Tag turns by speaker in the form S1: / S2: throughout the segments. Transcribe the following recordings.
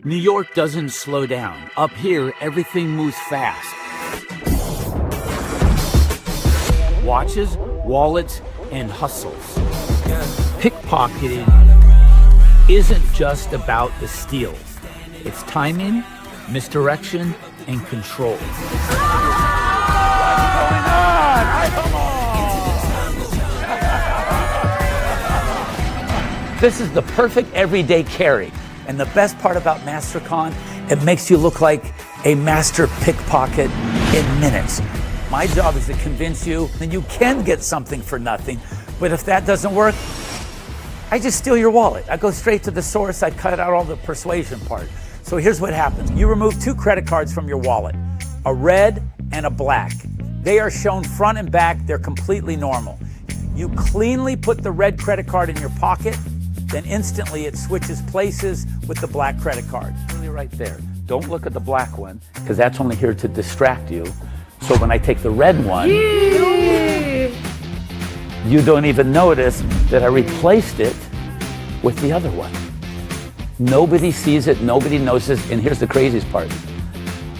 S1: New York doesn't slow down. Up here, everything moves fast. Watches, wallets, and hustles. Pickpocketing isn't just about the steal. It's timing, misdirection, and control. This is the perfect everyday carry. And the best part about MasterCon, it makes you look like a master pickpocket in minutes. My job is to convince you that you can get something for nothing. But if that doesn't work, I just steal your wallet. I go straight to the source. I cut out all the persuasion part. So here's what happens. You remove 2 credit cards from your wallet, a red and a black. They are shown front and back. They're completely normal. You cleanly put the red credit card in your pocket, then instantly it switches places with the black credit card. Really right there. Don't look at the black one, because that's only here to distract you. So when I take the red one, you don't even notice that I replaced it with the other one. Nobody sees it, nobody notices, and here's the craziest part.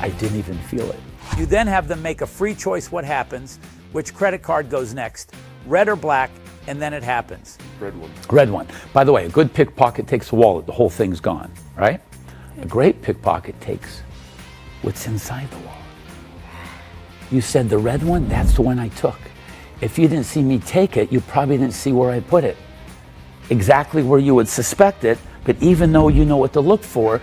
S1: I didn't even feel it. You then have them make a free choice what happens, which credit card goes next, red or black, and then it happens.
S2: Red one.
S1: Red one. By the way, a good pickpocket takes the wallet, the whole thing's gone, right? A great pickpocket takes what's inside the wallet. You said the red one, that's the one I took. If you didn't see me take it, you probably didn't see where I put it. Exactly where you would suspect it, but even though you know what to look for,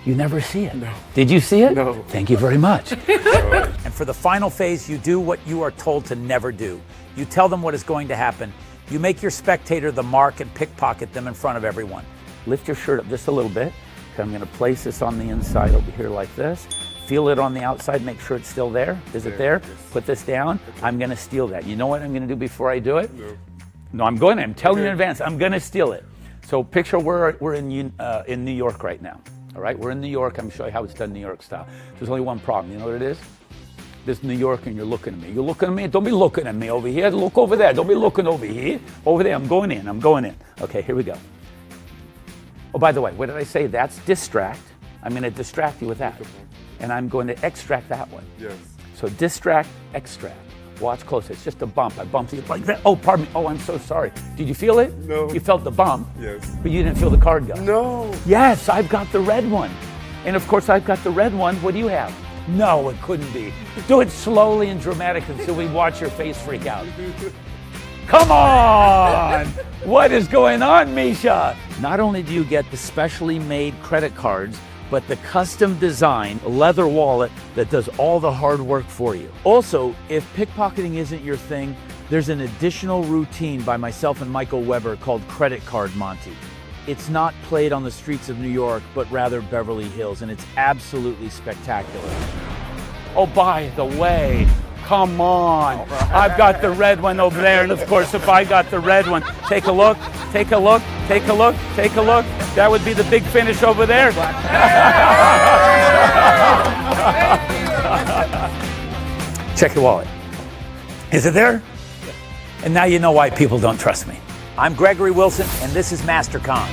S1: you never see it.
S2: No.
S1: Did you see it?
S2: No.
S1: Thank you very much. And for the final phase, you do what you are told to never do. You tell them what is going to happen. You make your spectator the mark and pickpocket them in front of everyone. Lift your shirt up just a little bit. Okay, I'm gonna place this on the inside over here like this. Feel it on the outside, make sure it's still there. Is it there? Yes. Put this down. Okay. I'm gonna steal that. You know what I'm gonna do before I do it? No, I'm telling you in advance, I'm gonna steal it. So picture we're in New York right now. All right, we're in New York. I'm gonna show you how it's done New York style. There's only one problem. You know what it is? This is New York and you're looking at me. You're looking at me? Don't be looking at me over here. Look over there. Don't be looking over here. Over there, I'm going in. Okay, here we go. Oh, by the way, what did I say? That's distract. I'm gonna distract you with that. And I'm going to extract that one.
S2: Yes.
S1: So distract, extract. Watch close. It's just a bump. I bumped you like that. Oh, pardon me. Oh, I'm so sorry. Did you feel it?
S2: No.
S1: You felt the bump.
S2: Yes.
S1: But you didn't feel the card go.
S2: No.
S1: Yes, I've got the red one. And of course, I've got the red one. What do you have? No, it couldn't be. Do it slowly and dramatic until we watch your face freak out. Come on! What is going on, Misha? Not only do you get the specially made credit cards, but the custom designed leather wallet that does all the hard work for you. Also, if pickpocketing isn't your thing, there's an additional routine by myself and Michael Weber called Credit Card Monty. It's not played on the streets of New York, but rather Beverly Hills, and it's absolutely spectacular. Oh, by the way, come on. I've got the red one over there, and of course, if I got the red one, take a look, take a look, take a look, take a look. That would be the big finish over there. Check your wallet. Is it there? And now you know why people don't trust me. I'm Gregory Wilson, and this is MasterCon.